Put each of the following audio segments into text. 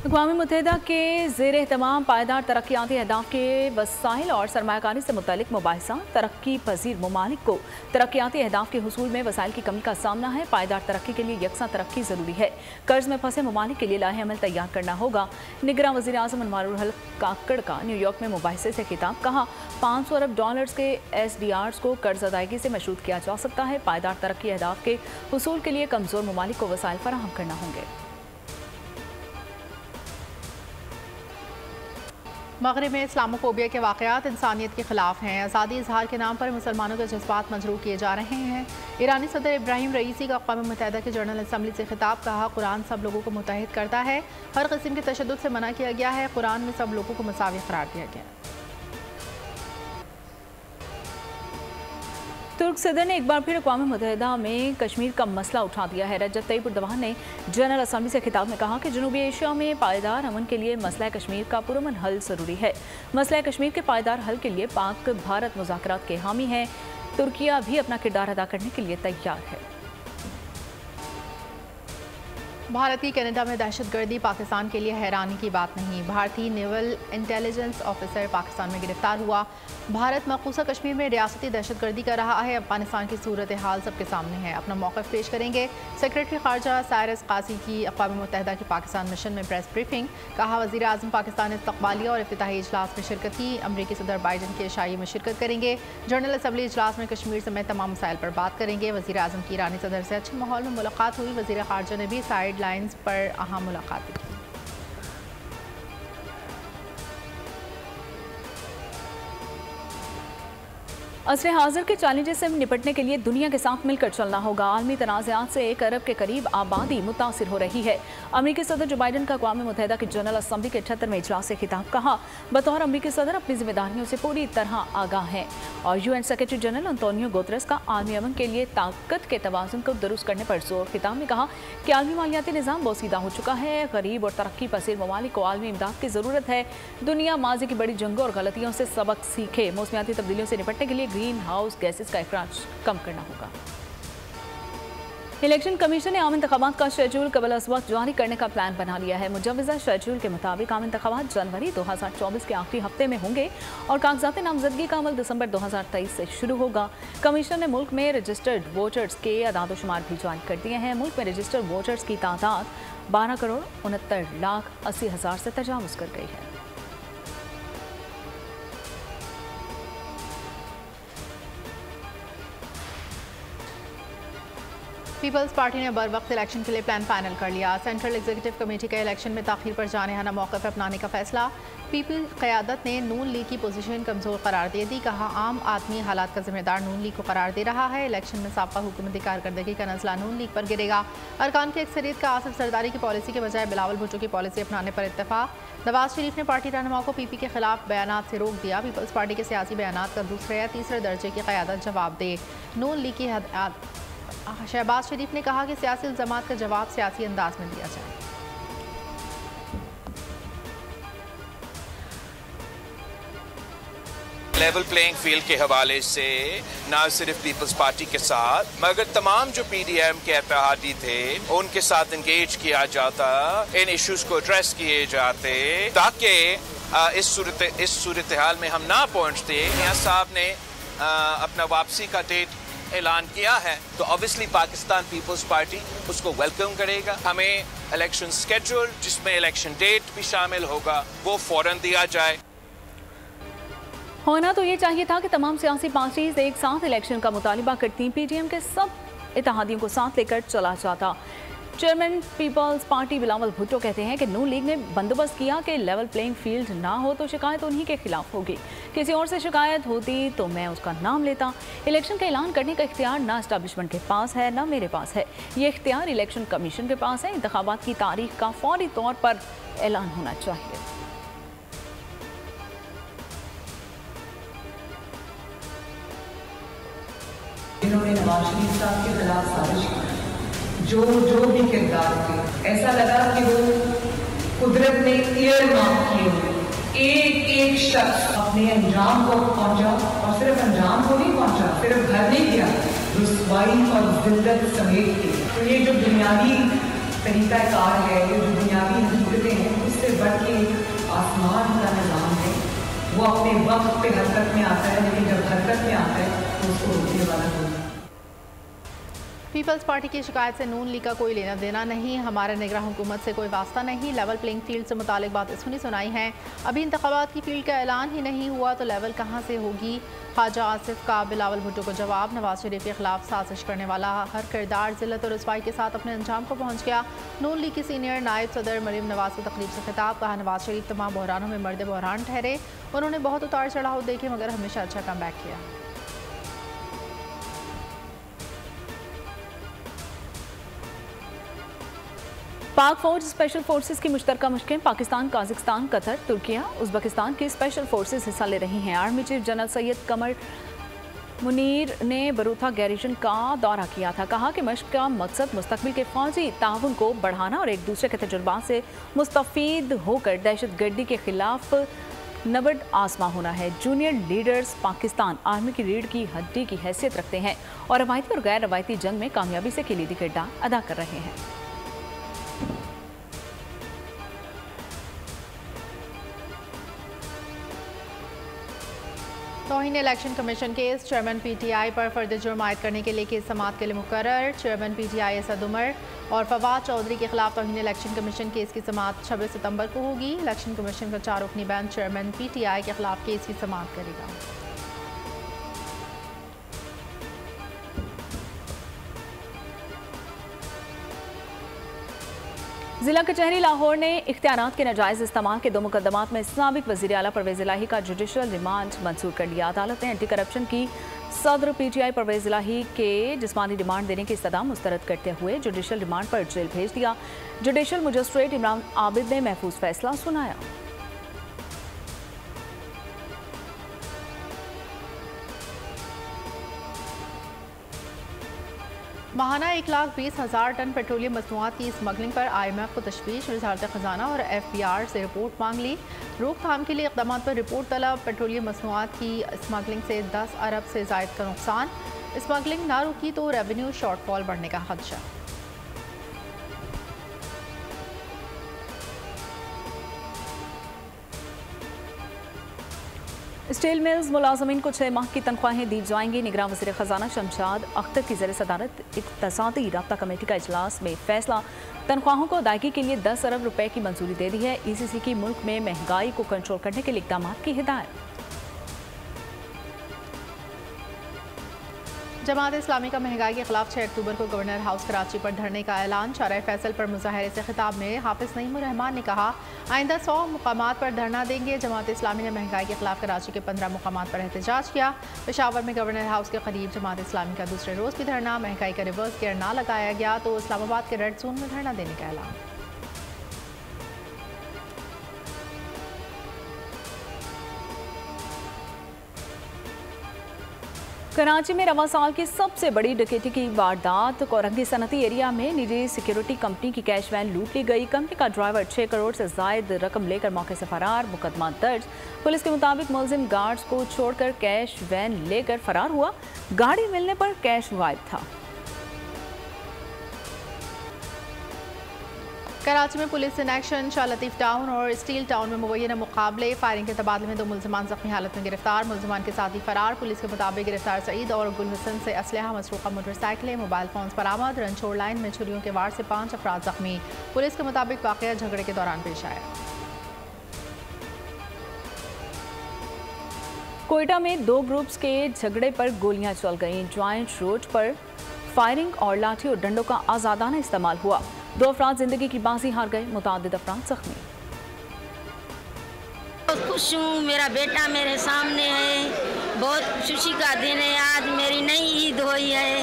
अक़वाम मुत्तहिदा के ज़ेर एहतमाम पायदार तरक्याती अहदाफ़ के वसाइल और सरमायाकारी से मुतल्लिक़ मुबाहिसा। तरक्की पज़ीर ममालिक को तरक्याती अहदाफ़ के हुसूल में वसाइल की कमी का सामना है। पायदार तरक्की के लिए यकसा तरक्की ज़रूरी है। कर्ज में फंसे ममालिक के लिए लाहे अमल तैयार करना होगा। निगरां वज़ीर आज़म अनवारुल हक काकड़ का न्यूयॉर्क में मुबाहिसे से खिताब। कहा, 500 अरब डॉलर्स के SDRs को कर्ज अदायगी से मशरूत किया जा सकता है। पायदार तरक्की अहदाफ़ के हुसूल के लिए कमज़ोर ममालिक को वसाइल फराहम करना होंगे। मगरिब में इस्लामोफोबिया के वाक़यात इंसानियत के खिलाफ हैं। आज़ादी इजहार के नाम पर मुसलमानों के जज्बात मजरूह किए जा रहे हैं। ईरानी सदर इब्राहिम रईसी का अक़वाम मुत्तहिदा की जनरल असम्बली से खिताब। कहा, कुरान सब लोगों को मुत्तहिद करता है। हर किस्म के तशद्दुद से मना किया गया है। कुरान में सब लोगों को मसावी करार दिया गया है। तुर्क सदर ने एक बार फिर अक़वाम मुत्तहिदा में कश्मीर का मसला उठा दिया है। रजब तय्यिब एर्दोग़ान ने जनरल असम्बली से खिताब में कहा कि जनूबी एशिया में पायदार अमन के लिए मसला कश्मीर का पुरअमन हल ज़रूरी है। मसला कश्मीर के पायदार हल के लिए पाक भारत मुज़ाकरात के हामी है। तुर्किया भी अपना किरदार अदा करने के लिए तैयार है। भारत की कनाडा में दहशतगर्दी पाकिस्तान के लिए हैरानी की बात नहीं। भारतीय नेवल इंटेलिजेंस ऑफिसर पाकिस्तान में गिरफ्तार हुआ। भारत मकबूजा कश्मीर में रियासती दहशतगर्दी कर रहा है। अफगानिस्तान की सूरत हाल सबके सामने है। अपना मौक़िफ़ पेश करेंगे सेक्रेटरी ख़ारजा साइरस कासी की अक़वाम मुत्तहिदा के पाकिस्तान मिशन में प्रेस ब्रीफिंग। कहा, वज़ीर आज़म पाकिस्तान इस्तक़बालिया और इफ्तिताही इजलास में शिरकत की। अमरीकी सदर बाइडन के शाही में शिरकत करेंगे। जनरल असम्बली इजलास में कश्मीर समेत तमाम मसाइल पर बात करेंगे। वज़ीर आज़म की ईरानी सदर से अच्छे माहौल में मुलाकात हुई। वज़ीर ख़ारजा ने भी साइड लाइन्स पर अहम मुलाकात की। असर हाज़िर के चैलेंजेस से निपटने के लिए दुनिया के साथ मिलकर चलना होगा। आलमी तनाज़ात से 1 अरब के करीब आबादी मुतासिर हो रही है। अमरीकी सदर जो बाइडन का अक़वाम मुत्तहिदा की जनरल असम्बली के 78वें इजलास से खिताब। कहा, बतौर अमरीकी सदर अपनी जिम्मेदारियों से पूरी तरह आगाह हैं और UN secretary general Antonio Guterres का आलमी अमन के लिए ताकत के तवाज़ुन को दुरुस्त करने पर जोर। खिताब में कहा कि आलमी मालियाती निज़ाम बोसीदा हो चुका है। गरीब और तरक्की पसीर ममालिक को आलमी इमदाद की ज़रूरत है। दुनिया माजी की बड़ी जंगों और गलतियों से सबक सीखे। मौसमियाती तब्दीलियों से निपटने के लिए ग्रीन हाउस गैसेस का इखराज कम करना होगा। इलेक्शन कमीशन ने आम इंतखाबात का शेड्यूल कबल अज़ वक्त जारी करने का प्लान बना लिया है। मुजव्वज़ा शेड्यूल के मुताबिक आम इंतखाबात जनवरी 2024 के आखिरी हफ्ते में होंगे और कागजात नामजदगी का अमल दिसंबर 2023 से शुरू होगा। कमीशन ने मुल्क में रजिस्टर्ड वोटर्स के अदाद-ओ-शुमार भी जारी कर दिए हैं। मुल्क में रजिस्टर्ड वोटर्स की तादाद 12,69,80,000 से तजावुज़ कर गई है। पीपल्स पार्टी ने बर वक्त इलेक्शन के लिए प्लान फाइनल कर लिया। सेंट्रल एग्जीक्यूटिव कमेटी का इलेक्शन में ताख़ीर पर जानेहाना मौक़िफ़ अपनाने का फैसला। पीपल क़यादत ने नून लीग की पोजीशन कमज़ोर करार दे दी। कहा, आम आदमी हालात का जिम्मेदार नून लीग को करार दे रहा है। इलेक्शन में साबका हुकूमती कारकर्दगी का नज़ला नून लीग पर गिरेगा। अरकान की अक्सरियत का आसिफ सरदारी की पॉलिसी के बजाय बिलावल भुट्टो की पॉलिसी अपनाने पर इत्तेफाक। नवाज शरीफ ने पार्टी रहनुमाओं को PP के खिलाफ बयानात से रोक दिया। पीपल्स पार्टी के सियासी बयानात का दूसरे या तीसरे दर्जे की क़यादत जवाब दे। नून लीग की शहबाज शरीफ ने कहा कि सियासी इल्ज़ामात का जवाब सियासी अंदाज में दिया जाए। लेवल प्लेइंग फील्ड के हवाले से न सिर्फ पीपल्स पार्टी के साथ मगर तमाम जो PDM के इत्तेहादी थे उनके साथ इंगेज किया जाता, इन इश्यूज को एड्रेस किए जाते ताकि इस सूरत हाल में हम ना पहुंचते। मियां साहब ने अपना वापसी का डेट ऐलान किया है तो ऑब्वियसली पाकिस्तान पीपल्स पार्टी उसको वेलकम करेगा। हमें इलेक्शन स्केड्यूल जिसमें इलेक्शन डेट भी शामिल होगा वो फौरन दिया जाए। होना तो ये चाहिए था कि तमाम सियासी पार्टीज एक साथ इलेक्शन का मुतालिबा करती। PDM के सब इत्तेहादियों को साथ लेकर चला जाता। Chairman peoples party Bilawal Bhutto कहते हैं कि नून लीग ने बंदोबस्त किया कि लेवल प्लेइंग फील्ड ना हो तो शिकायत उन्हीं के खिलाफ होगी। किसी और से शिकायत होती तो मैं उसका नाम लेता। इलेक्शन का ऐलान करने का इख्तियार ना एस्टैब्लिशमेंट के पास है ना मेरे पास है। ये इख्तियार इलेक्शन कमीशन के पास है। इंतखाबात की तारीख का फौरी तौर पर ऐलान होना चाहिए। इन्होंने नवाज शरीफ साहब के खिलाफ साजिश की, जो भी किरदार थे, ऐसा लगा कि वो कुदरत ने ईयर मार्क किए हुए एक शख्स अपने अंजाम को पहुंचा और सिर्फ अंजाम को नहीं पहुंचा, सिर्फ घर नहीं किया, रुसवाई और जिल्लत समेत की। तो ये जो बुनियादी तरीका कार है, ये जो बुनियादी हकीकतें हैं, उससे उससे बढ़ के एक आसमान का निज़ाम है। वो अपने वक्त पे हरकत में आता है, लेकिन जब हरकत में आता है तो उसको रोकने वाला कोई नहीं। पीपल्स पार्टी की शिकायत से नून लीग का कोई लेना देना नहीं, हमारे निगरान हुकूमत से कोई वास्ता नहीं। लेवल प्लेइंग फील्ड से मुतालिक बातें सुनाई हैं। अभी इंतखाबात की फील्ड का ऐलान ही नहीं हुआ तो लेवल कहाँ से होगी। ख्वाजा आसिफ का बिलावल भुट्टो को जवाब। नवाज शरीफ के खिलाफ साजिश करने वाला हर किरदार जिल्लत और रुसवाई के साथ अपने अंजाम को पहुँच गया। नून लीग की सीनियर नायब सदर मरीम नवाज को तकरीब से खिताब। कहा नवाज शरीफ तमाम बहरानों में मर्द बहरान ठहरे, उन्होंने बहुत उतार चढ़ाव देखे मगर हमेशा अच्छा कम बैक किया। पाक फौज स्पेशल फोर्सेस की मुश्तरका मुश्किल। पाकिस्तान, काज़िस्तान, कतर, तुर्किया, उज़्बेकिस्तान की स्पेशल फोर्सेस हिस्सा ले रही हैं। आर्मी चीफ जनरल सैयद कमर मुनीर ने बरूथा गैरिजन का दौरा किया था। कहा कि मश्क का मकसद मुस्तकबिल के फौजी ताउन को बढ़ाना और एक दूसरे के तजुर्बात से मुस्तफीद होकर दहशतगर्दी के खिलाफ नबर्ड आसमा होना है। जूनियर लीडर्स पाकिस्तान आर्मी की रीढ़ की हड्डी की हैसियत रखते हैं और रवायती और गैर रवायती जंग में कामयाबी से कलीदी किरदार अदा कर रहे हैं। तौहीन election commission case. Chairman PTI पर फर्द जुर्म आयद करने के लिए केस समाअत के लिए मुकर्रर। चेयरमैन पीटीआई असद उमर और फवाद चौधरी के खिलाफ तौहीन इलेक्शन कमीशन केस की समाअत 26 सितंबर को होगी। इलेक्शन कमीशन का 4 रुकनी बेंच चेयरमैन पीटीआई के खिलाफ केस की समाअत करेगा। जिला कचहरी लाहौर ने इख्तियारात के नाजायज़ इस्तेमाल के 2 मुकदमात में साबिक वज़ीर आला परवेज़ इलाही का जुडिशल रिमांड मंजूर कर लिया। अदालत ने एंटी करप्शन की सदर पीटीआई परवेज़ इलाही के जिस्मानी रिमांड देने की इस्तदा मुस्तरद करते हुए जुडिशल रिमांड पर जेल भेज दिया। जुडिशल मजिस्ट्रेट इमरान आबिद ने महफूज फैसला सुनाया। माहाना 1,20,000 टन पेट्रोलियम मसनूआत की स्मगलिंग पर IMF को तशवीश। वज़ारत ख़जाना और FBR से रिपोर्ट मांग ली। रोकथाम के लिए इक़दामात पर रिपोर्ट तलब। पेट्रोलियम मसनूआत की स्मगलिंग से 10 अरब से ज़ायद का नुकसान। स्मगलिंग ना रुकी तो रेवेन्यू शॉर्टफॉल बढ़ने का खदशा। स्टील मिल्स मुलाजमीन को 6 माह की तनख्वाहें दी जाएंगी। निगरान वज़ीर ख़जाना शमशाद अख्तर की ज़ेर सदारत इक़्तिसादी राब्ता कमेटी का इजलास में फैसला। तनख्वाहों को अदायगी के लिए 10 अरब रुपए की मंजूरी दे दी है। ECC की मुल्क में महंगाई को कंट्रोल करने के लिए इक़दाम की हिदायत। जमात इस्लामी का महंगाई के खिलाफ 6 अक्टूबर को गवर्नर हाउस कराची पर धरने का ऐलान। शारा फैसल पर मुजाहरे से खिताब में हाफिज नईमुर रहमान ने कहा आइंदा 100 मुकामात पर धरना देंगे। जमात इस्लामी ने महंगाई के खिलाफ कराची के 15 मुकामात पर एहतजाज किया। पेशावर में गवर्नर हाउस के करीब जमात इस्लामी का दूसरे रोज़ भी धरना। महंगाई का रिवर्स गियर ना लगाया गया तो इस्लामाबाद के रेड जोन में धरना देने का ऐलान। कराची में रवा साल की सबसे बड़ी डकैती की वारदात। कोरंगी सनती एरिया में निजी सिक्योरिटी कंपनी की कैश वैन लूट ली गई। कंपनी का ड्राइवर 6 करोड़ से जायद रकम लेकर मौके से फरार। मुकदमा दर्ज। पुलिस के मुताबिक मुलजिम गार्ड्स को छोड़कर कैश वैन लेकर फरार हुआ। गाड़ी मिलने पर कैश गायब था। कराची में police in action. Shah Latif town और स्टील टाउन में मुबैना मुकाबले। फायरिंग के तबादले में 2 मुलजमान जख्मी हालत में गिरफ्तार। मुलजमान के साथ ही फरार। पुलिस के मुताबिक गिरफ्तार सईद और गुल हसन से असलहा, मसरूका मोटरसाइकिलें, मोबाइल फोन बरामद। रनछोड़ लाइन में छुरियों के वार से 5 अफराद जख्मी। पुलिस के मुताबिक वाकया झगड़े के दौरान पेश आया। कोयटा में 2 ग्रुप्स के झगड़े पर गोलियां चल गईं। ज्वाइंट रोड पर फायरिंग और लाठी और डंडों का आजादाना इस्तेमाल हुआ। 2 अफराद जिंदगी की बाजी हार गए। मुतादिद अफराद जख्मी। बहुत खुश हूँ, मेरा बेटा मेरे सामने है। बहुत खुशी का दिन है। आज मेरी नई ईद हुई है।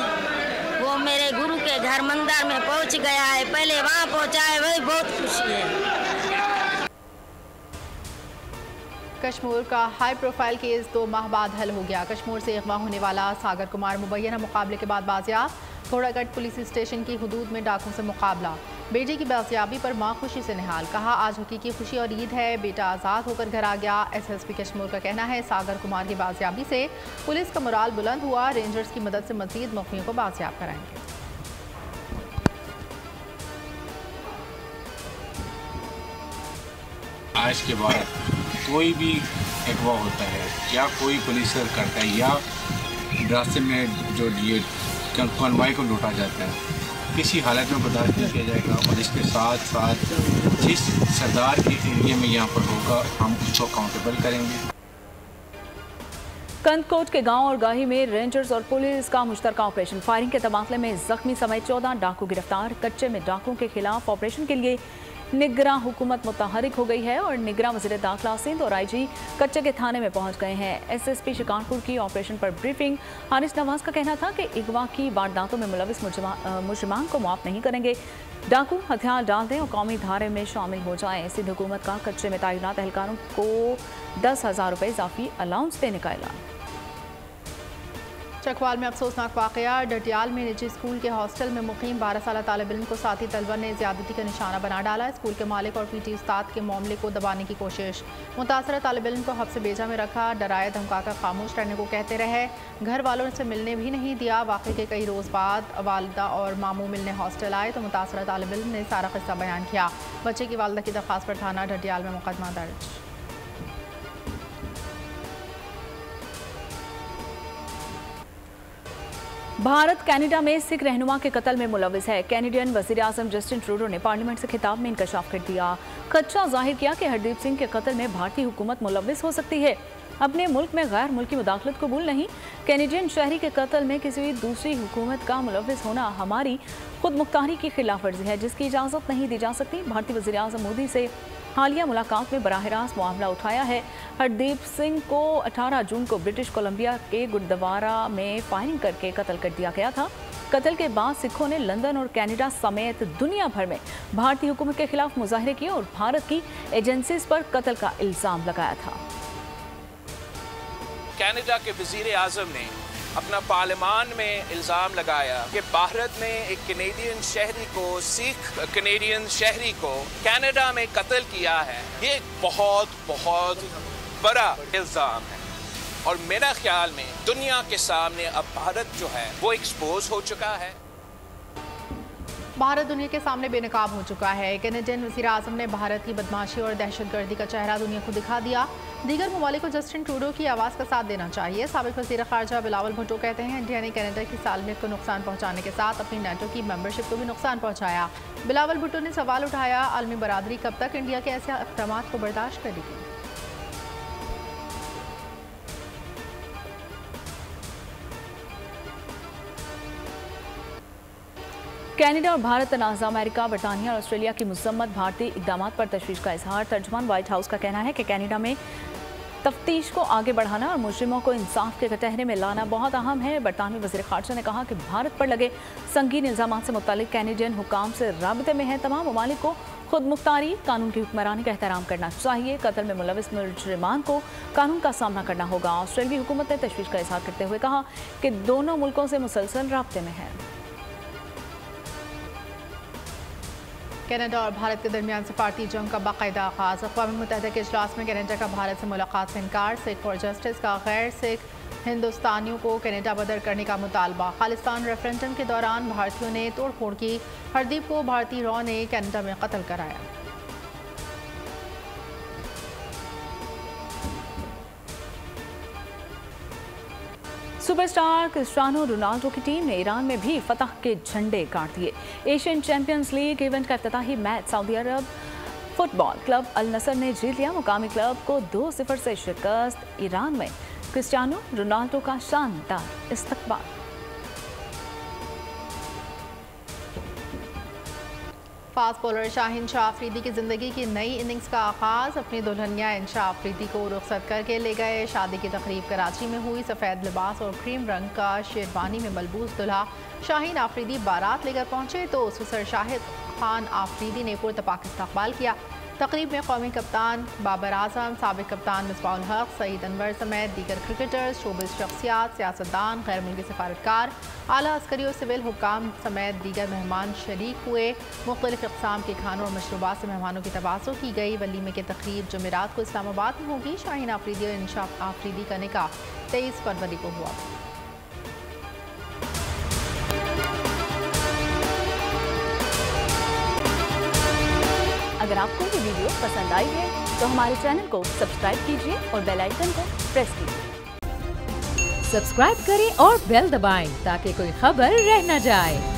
वो मेरे गुरु के घर मंदिर में पहुँच गया है। पहले वहाँ पहुँचा है, वही बहुत खुशी है। कश्मीर का हाई प्रोफाइल केस 2 माह बाद हल हो गया। कश्मीर से अगवा होने वाला सागर कुमार मुबैना मुकाबले के बाद बाजियाब। घोड़ागढ़ पुलिस स्टेशन की हुदूद में डाकुओं से मुकाबला। बेटे की बाजियाबी पर मां खुशी से निहाल। कहा आज हकीकी खुशी और ईद है। बेटा आज़ाद होकर घर आ गया। SSP कश्मीर का कहना है सागर कुमार की बाजियाबी से पुलिस का मोराल बुलंद हुआ। रेंजर्स की मदद से मजीद मुख्तियों को बाजियाब कराएंगे। आज के बाद कोई भी अगवा होता है या कोई पुलिस करता है या रास्ते में जो ये कॉन्वॉय को लूटा जाता है, किसी हालत में बर्दाश्त नहीं किया जाएगा। और इसके साथ साथ जिस सरदार के एरिया में यहाँ पर होगा हम उसको अकाउंटेबल करेंगे। कंदकोट के गांव और गाही में रेंजर्स और पुलिस का मुश्तरका ऑपरेशन। फायरिंग के तबादले में जख्मी समेत 14 डाकू गिरफ्तार। कच्चे में डाकुओं के खिलाफ ऑपरेशन के लिए निगरां हुकूमत मुतहरिक हो गई है और निगरां वज़ीर दाखिला सिंध और IG कच्चे के थाने में पहुंच गए हैं। SSP शिकारपुर की ऑपरेशन पर ब्रीफिंग। हारिस नवाज का कहना था कि अगवा की वारदातों में मुलविस मुजरिमान को माफ़ नहीं करेंगे। डाकू हथियार डाल दें और कौमी धारे में शामिल हो जाएं। सिंध हुकूमत का कच्चे में तैनात एहलकारों को 10,000 रुपये इजाफी अलाउंस देने का ऐलान। चकवाल में अफसोसनाक वाकया। डटियाल में निजी स्कूल के हॉस्टल में मुकीम 12 साल तालिब इल्म को साथी तलबा ने ज्यादती का निशाना बना डाला। स्कूल के मालिक और PT उस्ताद के मामले को दबाने की कोशिश। मुतासरा तालिब इल्म को हफ्स बेजा में रखा, डराया धमकाकर खामोश रहने को कहते रहे। घर वालों से मिलने भी नहीं दिया। वाक़े के कई रोज़ बाद वालिदा और मामू मिलने हॉस्टल आए तो मुतासरा तालिब इल्म ने सारा किस्सा बयान किया। बच्चे की वालिदा की दरख्वास्त पर थाना डटियाल में मुकदमा दर्ज। भारत कनाडा में सिख रहनुमा के कत्ल में मुलविस है। कैनेडियन वज़ीर आज़म जस्टिन ट्रूडो ने पार्लियामेंट से खिताब में इंकशाफ कर दिया। खदशा जाहिर किया कि हरदीप सिंह के कत्ल में भारतीय हुकूमत मुलविस हो सकती है। अपने मुल्क में गैर मुल्की मुदाखलत कबूल नहीं। कैनेडियन शहरी के कत्ल में किसी दूसरी हुकूमत का मुलविस होना हमारी खुद मुख्तारी की खिलाफ वर्जी है, जिसकी इजाज़त नहीं दी जा सकती। भारतीय वज़ीर आज़म मोदी से हालिया मुलाकात में बराह रास्त मामला उठाया है। हरदीप सिंह को 18 जून को ब्रिटिश कोलंबिया के गुरुद्वारा में फायरिंग करके कत्ल कर दिया गया था। कत्ल के बाद सिखों ने लंदन और कनाडा समेत दुनिया भर में भारतीय हुकूमत के खिलाफ मुजाहरे किए और भारत की एजेंसीज पर कत्ल का इल्जाम लगाया था। कनाडा के वजीर आजम ने अपना पार्लियामान में इल्ज़ाम लगाया कि भारत ने एक कनेडियन शहरी को, सिख कनेडियन शहरी को कनाडा में कत्ल किया है। ये बहुत बहुत बड़ा इल्ज़ाम है और मेरा ख्याल में दुनिया के सामने अब भारत जो है वो एक्सपोज हो चुका है। भारत दुनिया के सामने बेनकाब हो चुका है। कैनेडियन वज़ीर आज़म ने भारत की बदमाशी और दहशतगर्दी का चेहरा दुनिया को दिखा दिया। दीगर ममालिक को जस्टिन ट्रूडो की आवाज़ का साथ देना चाहिए। साबिक वज़ीर ख़ारजा बिलावल भुट्टो कहते हैं इंडिया ने कनाडा की सालमियत को नुकसान पहुँचाने के साथ अपनी नेटो की मेंबरशिप को भी नुकसान पहुँचाया। बिलावल भुट्टो ने सवाल उठाया, आलमी बरादरी कब तक इंडिया के ऐसे इक़दाम को बर्दाश्त करेगी। कनाडा और भारत तनाज़ा। अमेरिका, बरतानिया और ऑस्ट्रेलिया की मज़म्मत। भारतीय इक़दाम पर तशवीश का इजहार। तर्जुमान व्हाइट हाउस का कहना है कि कनाडा में तफ्तीश को आगे बढ़ाना और मुजरिमों को इंसाफ के कटहरे में लाना बहुत अहम है। बरतानवी वज़ीर ख़ारजा ने कहा कि भारत पर लगे संगीन इल्ज़ाम से मुतालिक कैनेडियन हुकाम से राबते में है। तमाम ममालिक को खुद मुख्तारी, कानून की हुक्मरानी का एहतराम करना चाहिए। कत्ल में मुलविस मुजरिमान को कानून का सामना करना होगा। ऑस्ट्रेलियाई हुकूमत ने तशवीश का इजहार करते हुए कहा कि दोनों मुल्कों से मुसलसल राबते में है। कनाडा और भारत के दरमियान सफारती जंग का बाकायदा आगाज़। अक़वाम मुत्तहिदा के इजलास में कनाडा का भारत से मुलाकात से इनकार। सिख फॉर जस्टिस का गैर सिख हिंदुस्तानियों को कनाडा बदर करने का मुतालबा। खालिस्तान रेफरेंडम के दौरान भारतीयों ने तोड़ फोड़ की। हरदीप को भारतीय रॉ ने कनाडा में कत्ल कराया। सुपरस्टार क्रिस्टियानो रोनाल्डो की टीम ने ईरान में भी फतह के झंडे गाड़ दिए। एशियन चैंपियंस लीग इवेंट का इफ्तिताही मैच सऊदी अरब फुटबॉल क्लब अल नसर ने जीत लिया। मुकामी क्लब को 2-0 से शिकस्त। ईरान में क्रिस्टियानो रोनाल्डो का शानदार इस्तकबाल। फास्ट बॉलर शाहीन शाह अफरीदी की ज़िंदगी की नई इनिंग्स का आगाज़। अपनी दुल्हनिया इंशा अफरीदी को रुखसत करके ले गए। शादी की तकरीब कराची में हुई। सफ़ेद लिबास और क्रीम रंग का शेरवानी में मलबूस दुल्हा शाहीन अफरीदी बारात लेकर पहुंचे तो ससुर शाहिद खान अफरीदी ने पुरतपाक इस्तकबाल किया। तकरीब में कौमी कप्तान बाबर आजम, साबिक कप्तान मिसबाहुल हक, सईद अनवर समेत दीगर क्रिकेटर्स, शोबिज़ शख्सियात, सियासतदान, गैर मुल्की सफारतकार, आला अस्करी और सिविल हुक्काम समेत दीगर मेहमान शरीक हुए। मुख्तलिफ अक़साम के खानों और मशरूबात से मेहमानों की तवाज़ुह की गई। वलीमे की तकरीब जुमेरात को इस्लामाबाद में होगी। शाहीन अफरीदी और इंशा अफरीदी का निकाह 23 फरवरी को हुआ। अगर अगर आपको ये वीडियो पसंद आई है तो हमारे चैनल को सब्सक्राइब कीजिए और बेल आइकन को प्रेस कीजिए। सब्सक्राइब करें और बेल दबाएं ताकि कोई खबर रह न जाए।